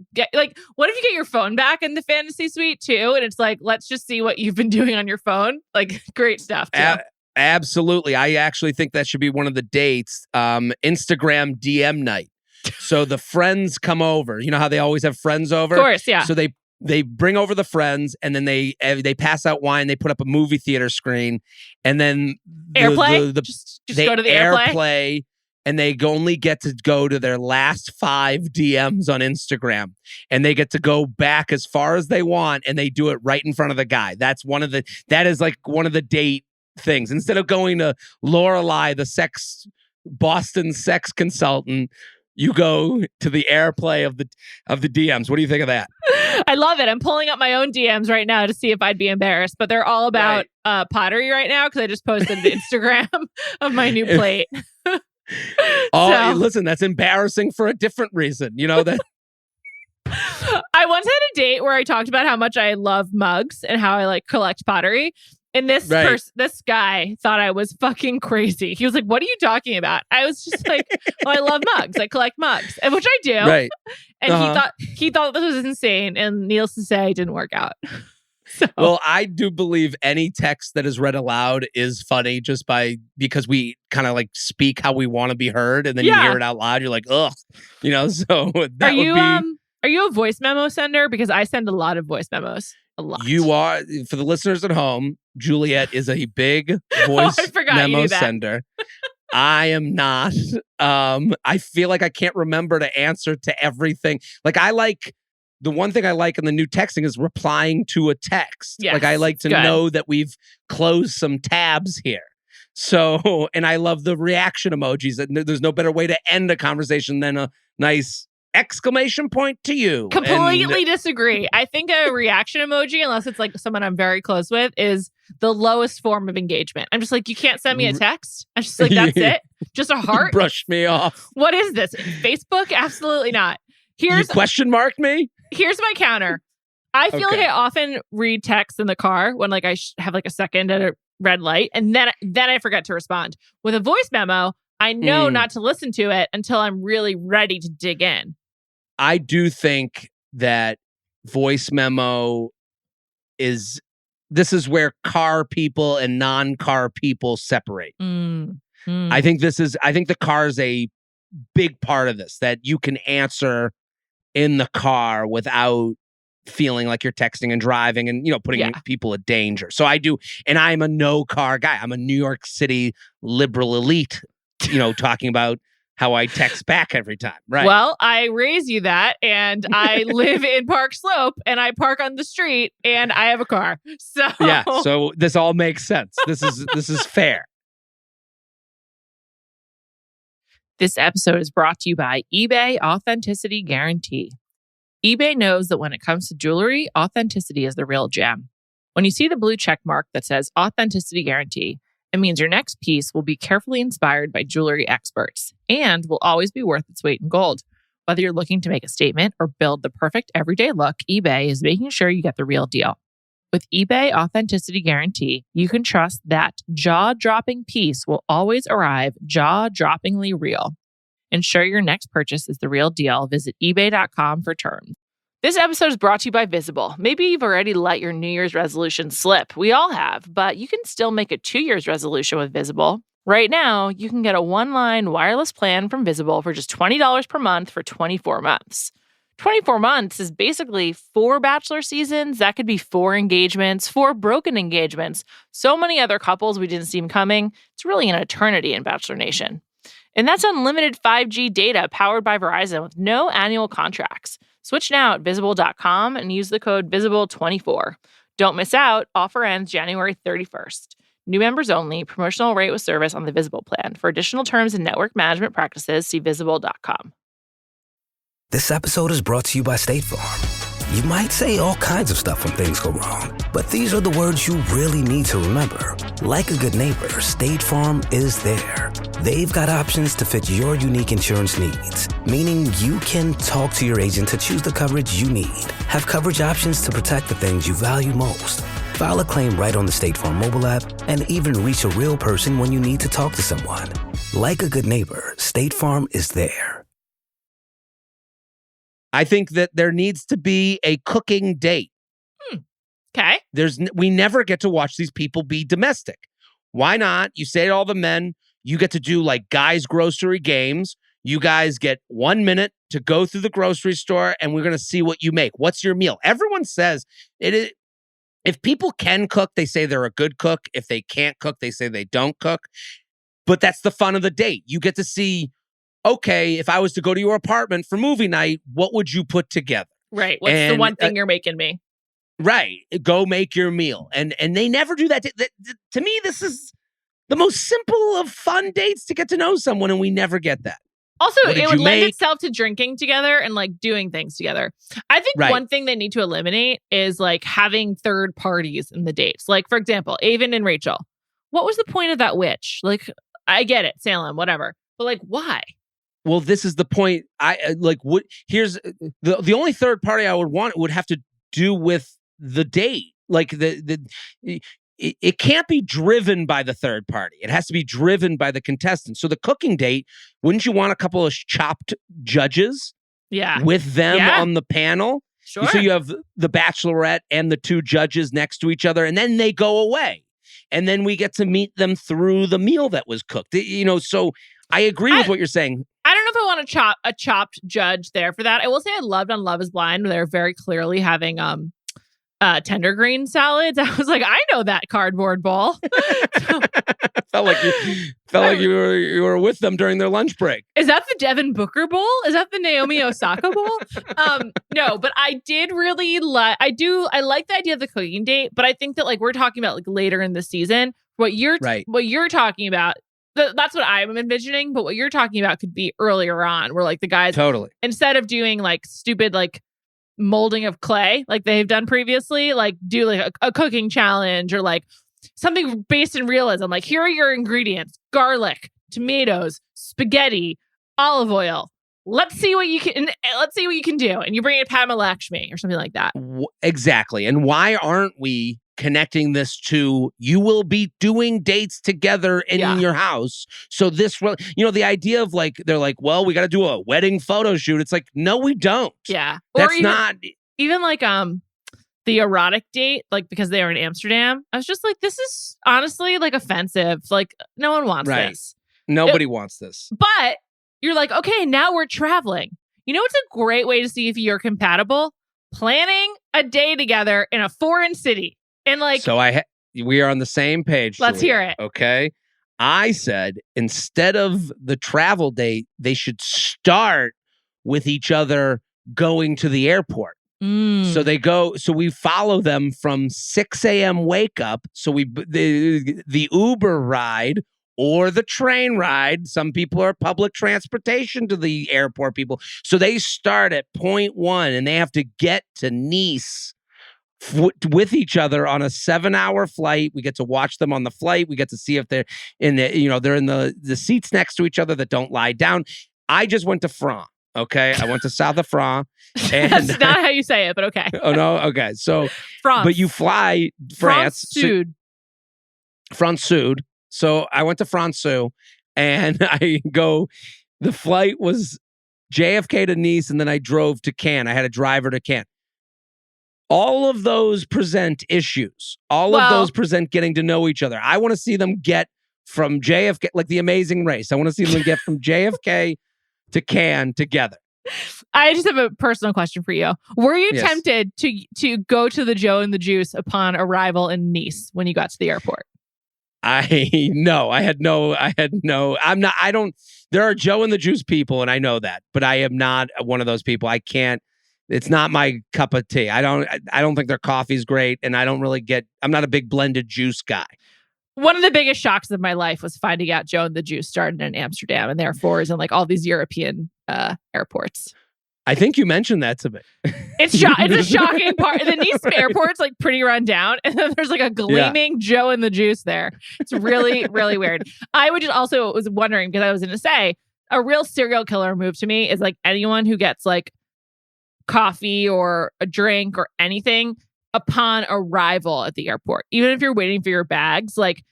what if you get your phone back in the fantasy suite too? And it's like, let's just see what you've been doing on your phone. Like, great stuff too. Absolutely. I actually think that should be one of the dates. Instagram DM night. So the friends come over. You know how they always have friends over? Of course, yeah. So they bring over the friends, and then they pass out wine. They put up a movie theater screen, and then airplay. Just go to the airplay, and they only get to go to their last 5 DMs on Instagram, and they get to go back as far as they want, and they do it right in front of the guy. That is like one of the date things. Instead of going to Lorelai, the sex Boston sex consultant, you go to the airplay of the DMs. What do you think of that? I love it. I'm pulling up my own DMs right now to see if I'd be embarrassed, but they're all about pottery right now because I just posted the Instagram of my new plate. Listen, that's embarrassing for a different reason. You know that. I once had a date where I talked about how much I love mugs and how I like collect pottery. And this guy thought I was fucking crazy. He was like, "What are you talking about?" I was just like, "Well, I love mugs. I collect mugs," and which I do. Right. And he thought this was insane. And needless to say, it didn't work out. So. Well, I do believe any text that is read aloud is funny just because we kind of like speak how we want to be heard, and then you hear it out loud. You're like, ugh, you know. So are you a voice memo sender? Because I send a lot of voice memos. A lot. You are, for the listeners at home, Juliet is a big voice memo sender. I am not. I feel like I can't remember to answer to everything. Like the one thing I like in the new texting is replying to a text. Yes, like I like to know that we've closed some tabs here. So, and I love the reaction emojis. There's no better way to end a conversation than a nice exclamation point to you. Completely disagree. I think a reaction emoji, unless it's like someone I'm very close with, is the lowest form of engagement. I'm just like, you can't send me a text. I'm just like, that's it? Just a heart? Brush me off. What is this? Facebook? Absolutely not. You question mark me? Here's my counter. I feel like I often read texts in the car when like I have like a second at a red light, and then I forget to respond. With a voice memo, I know not to listen to it until I'm really ready to dig in. I do think that voice memo this is where car people and non-car people separate. I think the car is a big part of this, that you can answer in the car without feeling like you're texting and driving and, putting people in danger. So I do. And I'm a no car guy. I'm a New York City liberal elite, talking about how I text back every time. Right. Well, I raise you that, and I live in Park Slope, and I park on the street, and I have a car. So yeah. So this all makes sense. This is fair. This episode is brought to you by eBay Authenticity Guarantee. eBay knows that when it comes to jewelry, authenticity is the real gem. When you see the blue check mark that says Authenticity Guarantee, it means your next piece will be carefully inspired by jewelry experts and will always be worth its weight in gold. Whether you're looking to make a statement or build the perfect everyday look, eBay is making sure you get the real deal. With eBay Authenticity Guarantee, you can trust that jaw-dropping piece will always arrive jaw-droppingly real. Ensure your next purchase is the real deal. Visit ebay.com for terms. This episode is brought to you by Visible. Maybe you've already let your New Year's resolution slip. We all have, but you can still make a 2 year's resolution with Visible. Right now, you can get a one-line wireless plan from Visible for just $20 per month for 24 months. 24 months is basically 4 Bachelor seasons. That could be 4 engagements, 4 broken engagements, so many other couples we didn't see coming. It's really an eternity in Bachelor Nation. And that's unlimited 5G data powered by Verizon with no annual contracts. Switch now at Visible.com and use the code VISIBLE24. Don't miss out. Offer ends January 31st. New members only. Promotional rate with service on the Visible plan. For additional terms and network management practices, see Visible.com. This episode is brought to you by State Farm. You might say all kinds of stuff when things go wrong, but these are the words you really need to remember. Like a good neighbor, State Farm is there. They've got options to fit your unique insurance needs, meaning you can talk to your agent to choose the coverage you need, have coverage options to protect the things you value most, file a claim right on the State Farm mobile app, and even reach a real person when you need to talk to someone. Like a good neighbor, State Farm is there. I think that there needs to be a cooking date. Okay. We never get to watch these people be domestic. Why not? You say to all the men, you get to do like guys' grocery games. You guys get 1 minute to go through the grocery store, and we're going to see what you make. What's your meal? Everyone says it is. If people can cook, they say they're a good cook. If they can't cook, they say they don't cook. But that's the fun of the date. You get to see, okay, if I was to go to your apartment for movie night, what would you put together? Right. What's the one thing you're making me? Right. Go make your meal. And they never do that. To me, this is the most simple of fun dates to get to know someone, and we never get that. Also, What did it would you lend make? itself to drinking together and like doing things together. I think Right. one thing they need to eliminate is like having third parties in the dates. Like, for example, Avon and Rachel. What was the point of that witch? Like, I get it, Salem, whatever. But like, why? Well, this is the point. Here's the only third party I would want would have to do with the date. Like it can't be driven by the third party. It has to be driven by the contestant. So the cooking date, wouldn't you want a couple of chopped judges Yeah. with them Yeah. on the panel? Sure. So you have the Bachelorette and the two judges next to each other, and then they go away. And then we get to meet them through the meal that was cooked. So I agree with what you're saying. I don't know if I want a chopped judge there for that. I will say I loved on Love is Blind. They're very clearly having tender green salads. I was like, I know that cardboard bowl. felt like you were with them during their lunch break. Is that the Devon Booker bowl? Is that the Naomi Osaka bowl? No, but I did really like. I like the idea of the cooking date, but I think that like we're talking about like later in the season. What you're talking about. That's what I'm envisioning, but what you're talking about could be earlier on, where like the guys Totally, instead of doing like stupid like molding of clay like they've done previously, like do like a cooking challenge or like something based in realism. Like, here are your ingredients: garlic, tomatoes, spaghetti, olive oil. Let's see what you can do. And you bring in Padma Lakshmi or something like that. exactly. And why aren't we connecting this to you will be doing dates together in your house? So this, the idea of like, they're like, well, we got to do a wedding photo shoot. It's like, no, we don't. Yeah. That's not even like, the erotic date, like because they were in Amsterdam. I was just like, this is honestly like offensive. Like, no one wants this. Nobody wants this. But you're like, okay, now we're traveling. You know, it's a great way to see if you're compatible. Planning a day together in a foreign city. And like, so we are on the same page. Let's Julia, hear it. Okay. I said, instead of the travel date, they should start with each other going to the airport. So we follow them from 6 a.m. wake up. So the Uber ride or the train ride. Some people are public transportation to the airport people. So they start at point 1 and they have to get to Nice with each other on a 7-hour flight. We get to watch them on the flight. We get to see if they're in they're in the seats next to each other that don't lie down. I just went to France. Okay, I went to South of France. And that's not how you say it, but okay. Oh no, okay. So France. But you fly France Sud. France Sud. So I went to France Sud and I go. The flight was JFK to Nice, and then I drove to Cannes. I had a driver to Cannes. All of those present issues. All of those present getting to know each other. I want to see them get from JFK, like The Amazing Race. I want to see them get from JFK to Cannes together. I just have a personal question for you. Were you tempted to go to the Joe and the Juice upon arrival in Nice when you got to the airport? I'm not, there are Joe and the Juice people, and I know that, but I am not one of those people. I can't, it's not my cup of tea. I don't think their coffee's great, and I'm not a big blended juice guy. One of the biggest shocks of my life was finding out Joe and the Juice started in Amsterdam, and therefore is in like all these European airports. I think you mentioned that to me. It's a shocking part. The Nice airport's like pretty run down, and then there's like a gleaming Joe and the Juice there. It's really, really weird. I was wondering, because I was going to say, a real serial killer move to me is like anyone who gets like coffee or a drink or anything upon arrival at the airport. Even if you're waiting for your bags, like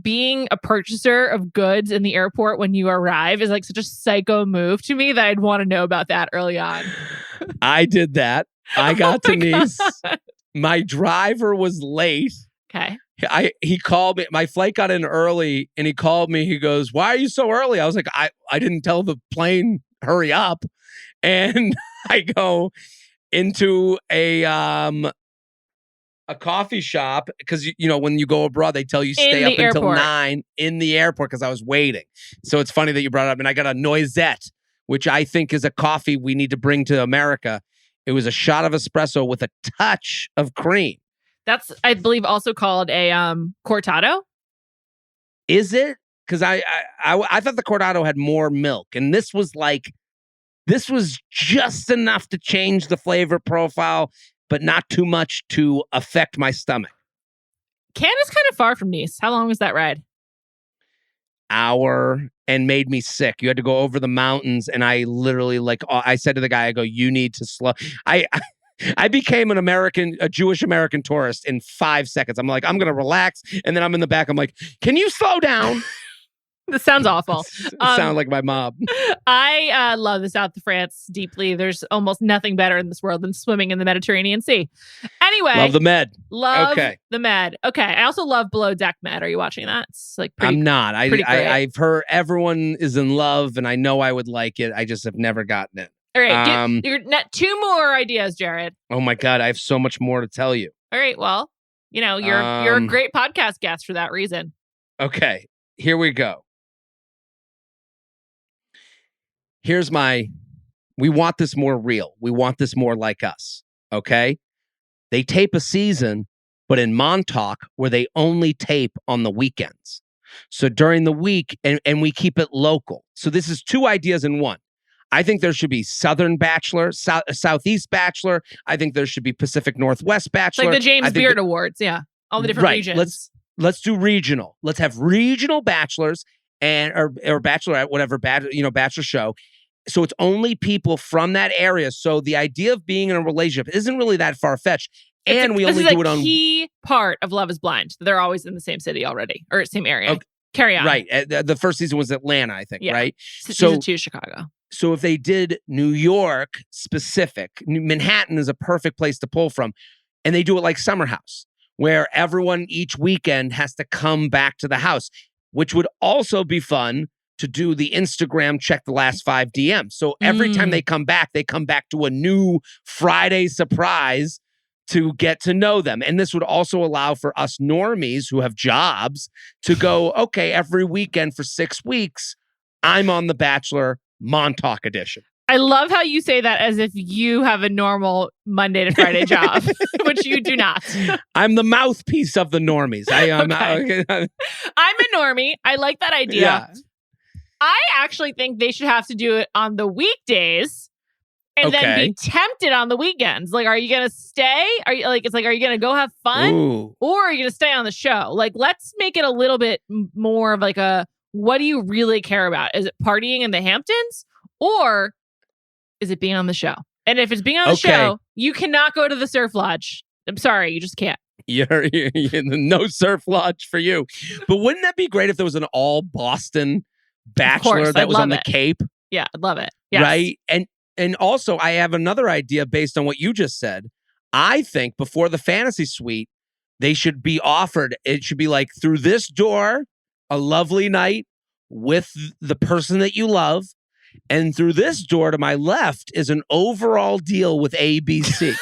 being a purchaser of goods in the airport when you arrive is like such a psycho move to me that I'd want to know about that early on. I did that. I got to Nice. My driver was late. Okay. He called me. My flight got in early and he called me. He goes, "Why are you so early?" I was like, I didn't tell the plane, hurry up. And I go into a coffee shop because when you go abroad they tell you stay up until 9 in the airport because I was waiting. So it's funny that you brought it up. And I got a noisette, which I think is a coffee we need to bring to America. It was a shot of espresso with a touch of cream. That's, I believe, also called a cortado. Is it? Because I thought the Cortado had more milk, and this was just enough to change the flavor profile, but not too much to affect my stomach. Canada's kind of far from Nice. How long was that ride? Hour, and made me sick. You had to go over the mountains, and I literally, like, I said to the guy, I go, you need to slow. I became a Jewish American tourist in 5 seconds. I'm like, I'm going to relax. And then I'm in the back. I'm like, can you slow down? This sounds awful. Sound like my mom. I love the South of France deeply. There's almost nothing better in this world than swimming in the Mediterranean Sea. Anyway. Love the Med. Love the Med. Okay. I also love Below Deck Med. Are you watching that? It's like pretty, I'm not. I've heard everyone is in love, and I know I would like it. I just have never gotten it. All right. You're two more ideas, Jared. Oh my God. I have so much more to tell you. All right. Well, you're a great podcast guest for that reason. Okay. Here we go. We want this more real. We want this more like us. Okay. They tape a season, but in Montauk, where they only tape on the weekends. So during the week, and we keep it local. So this is two ideas in one. I think there should be Southern Bachelor, Southeast Bachelor. I think there should be Pacific Northwest Bachelor. Like the James Beard Awards. Yeah. All the different regions. Let's do regional. Let's have regional bachelors or bachelorette, whatever, bachelor show. So it's only people from that area. So the idea of being in a relationship isn't really that far-fetched. And we only do it on... This is a key part of Love is Blind. They're always in the same city already, or same area. Okay. Carry on. Right. The first season was Atlanta, I think, right? Season 2 Chicago. So if they did New York specific, Manhattan is a perfect place to pull from. And they do it like Summer House, where everyone each weekend has to come back to the house, which would also be fun to do the Instagram check the last 5 DMs. So every time they come back to a new Friday surprise to get to know them. And this would also allow for us normies who have jobs to go, okay, every weekend for 6 weeks, I'm on The Bachelor Montauk edition. I love how you say that as if you have a normal Monday to Friday job, which you do not. I'm the mouthpiece of the normies. I'm a normie. I like that idea. Yeah. I actually think they should have to do it on the weekdays and then be tempted on the weekends. Like, are you going to stay? Are you going to go have fun? Ooh. Or are you going to stay on the show? Like, let's make it a little bit more of like what do you really care about? Is it partying in the Hamptons or is it being on the show? And if it's being on the show, you cannot go to the surf lodge. I'm sorry, you just can't. You're no surf lodge for you. But wouldn't that be great if there was an all Boston Bachelor that was on the Cape? Yeah, I'd love it. Yes. Right? And also, I have another idea based on what you just said. I think before the fantasy suite, they should be offered, it should be like through this door, a lovely night with the person that you love. And through this door to my left is an overall deal with ABC.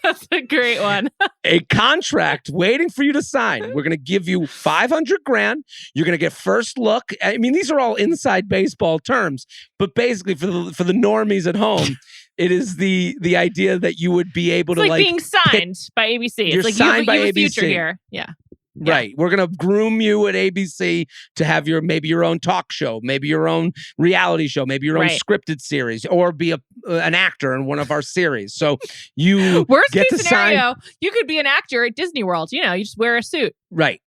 That's a great one. A contract waiting for you to sign. We're going to give you $500,000. You're going to get first look. I mean, these are all inside baseball terms, but basically for the normies at home, it is the idea that you would be able it's to like being signed by ABC. You're it's like signed you have by a future ABC. here. Yeah. Right. We're going to groom you at ABC to have maybe your own talk show, maybe your own reality show, maybe your own scripted series, or be an actor in one of our series. So you Worst get case to scenario, sign. you could be an actor at Disney World. You just wear a suit. Right.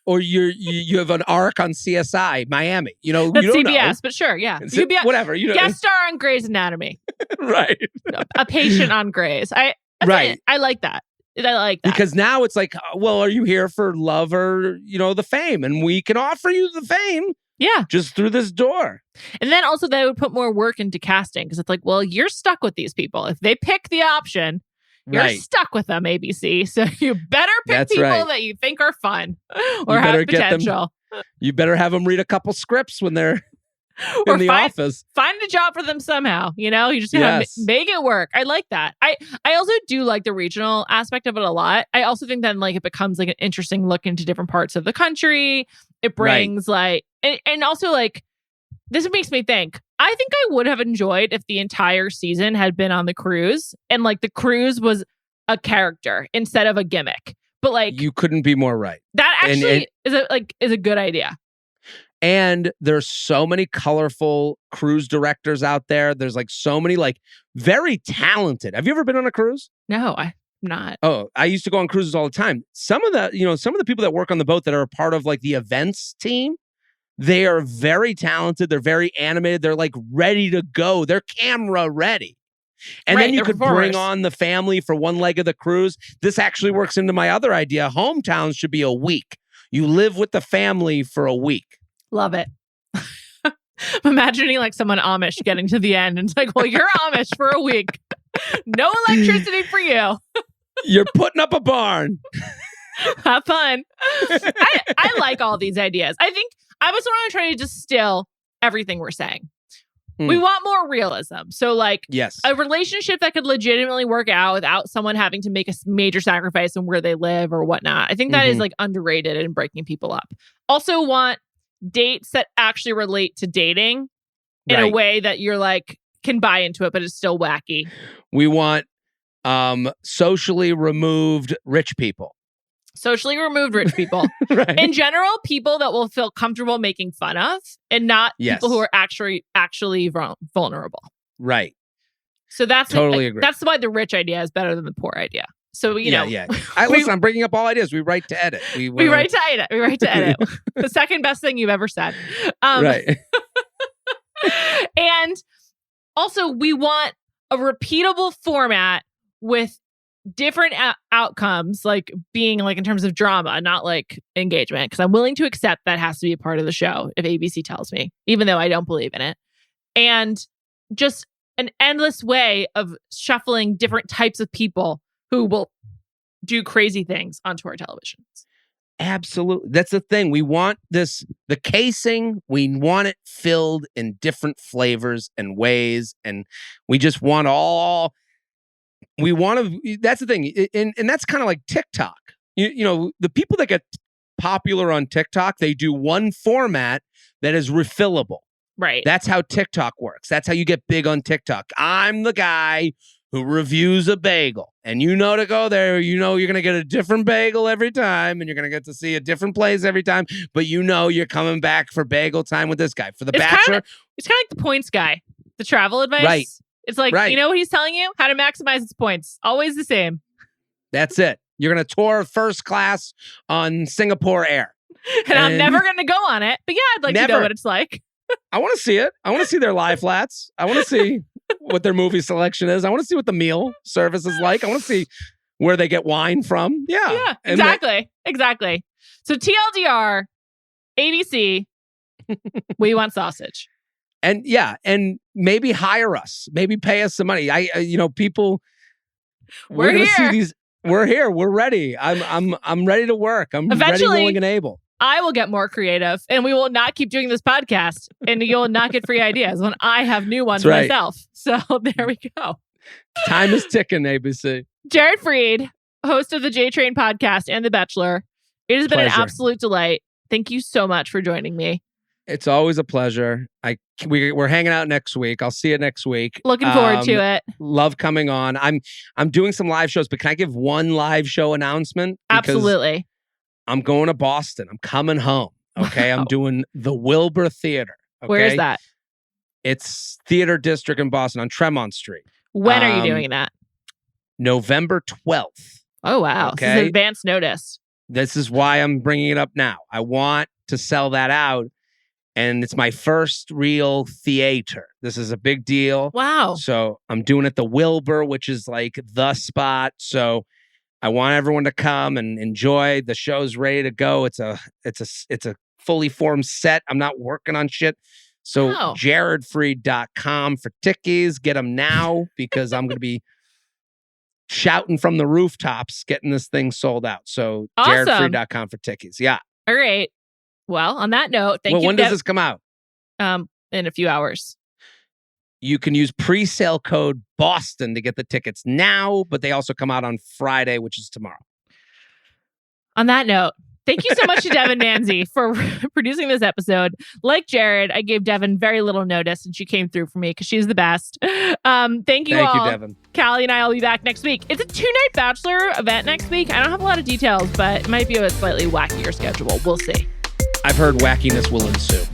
Or you have an arc on CSI Miami. That's you don't CBS, know. but sure, yeah. You could be whatever. Guest star on Grey's Anatomy. Right. A patient on Grey's. I like that. I like that. Because now it's like, well, are you here for love or, the fame? And we can offer you the fame. Yeah. Just through this door. And then also they would put more work into casting because it's like, well, you're stuck with these people. If they pick the option, you're stuck with them, ABC. So you better pick people that you think are fun or have potential. You better have them read a couple scripts when they're in the office. Find a job for them somehow. You just gotta make it work. I like that. I also do like the regional aspect of it a lot. I also think then it becomes like an interesting look into different parts of the country. It brings and also this makes me think. I think I would have enjoyed if the entire season had been on the cruise and the cruise was a character instead of a gimmick. But like, You couldn't be more right. that actually is a good idea. And there's so many colorful cruise directors out there. There's like so many like very talented. Have you ever been on a cruise? No, I'm not. Oh, I used to go on cruises all the time. Some of the people that work on the boat that are a part of like the events team, they are very talented. They're very animated. They're like ready to go. They're camera ready. And then you could bring on the family for one leg of the cruise. This actually works into my other idea. Hometowns should be a week. You live with the family for a week. Love it. I'm imagining like someone Amish getting to the end and it's like, well, you're Amish for a week. No electricity for you. You're putting up a barn. Have fun. I like all these ideas. I think I was trying to distill everything we're saying. We want more realism. So like a relationship that could legitimately work out without someone having to make a major sacrifice in where they live or whatnot. I think that is like underrated and breaking people up. Also want dates that actually relate to dating in a way that you're like can buy into it, but it's still wacky. We want socially removed rich people. Socially removed rich people. Right. In general, people that will feel comfortable making fun of and not people who are actually vulnerable. Right. So that's totally agree. That's why the rich idea is better than the poor idea. So, you know. Yeah. Listen, I'm bringing up all ideas. We write to edit. We write to edit. We write to edit. The second best thing you've ever said. Right. And also, we want a repeatable format with different outcomes, like being like in terms of drama, not like engagement. Because I'm willing to accept that has to be a part of the show if ABC tells me, even though I don't believe in it. And just an endless way of shuffling different types of people who will do crazy things onto our televisions. Absolutely. That's the thing. We want the casing, we want it filled in different flavors and ways. And we just want that's the thing. And that's kind of like TikTok. You know, the people that get popular on TikTok, they do one format that is refillable. Right. That's how TikTok works. That's how you get big on TikTok. I'm the guy who reviews a bagel. And you know to go there, you know you're going to get a different bagel every time, and you're going to get to see a different place every time, but you know you're coming back for bagel time with this guy. For the Bachelor. It's kind of like the points guy, the travel advice. Right. It's like, you know what he's telling you? How to maximize its points. Always the same. That's it. You're going to tour first class on Singapore Air. And I'm never going to go on it, but yeah, I'd like to know what it's like. I want to see it. I want to see their lie flats. I want to see what their movie selection is. I want to see what the meal service is like. I want to see where they get wine from. Yeah. Exactly. So TLDR, ABC, we want sausage. And maybe hire us. Maybe pay us some money. People. We're here. See these. We're here. We're ready. I'm ready to work. I'm ready, willing, and able. I will get more creative, and we will not keep doing this podcast, and you'll not get free ideas when I have new ones myself. So there we go. Time is ticking, ABC. Jared Freid, host of the J Train podcast and The Bachelor. It has been an absolute delight. Thank you so much for joining me. It's always a pleasure. We're hanging out next week. I'll see you next week. Looking forward to it. Love coming on. I'm doing some live shows, but can I give one live show announcement? Absolutely. I'm going to Boston. I'm coming home. Okay. Wow. I'm doing the Wilbur Theater. Okay? Where is that? It's Theater District in Boston on Tremont Street. When are you doing that? November 12th. Oh, wow. Okay. This is advance notice. This is why I'm bringing it up now. I want to sell that out. And it's my first real theater. This is a big deal. Wow. So I'm doing it the Wilbur, which is like the spot. So I want everyone to come and enjoy. The show's ready to go. It's a fully formed set. I'm not working on shit. So jaredfreid.com for tickies. Get them now because I'm going to be shouting from the rooftops getting this thing sold out. So jaredfreid.com for tickies. Yeah. All right. Well, on that note, thank you. When does this come out? In a few hours. You can use pre-sale code Boston to get the tickets now, but they also come out on Friday, which is tomorrow. On that note, Thank you so much to Devon Manze for producing this episode. Like Jared, I gave Devon very little notice and she came through for me because she's the best. Thank you all. Thank you, Devon. Callie and I will be back next week. It's a 2-night Bachelor event next week. I don't have a lot of details, but it might be a slightly wackier schedule. We'll see. I've heard wackiness will ensue.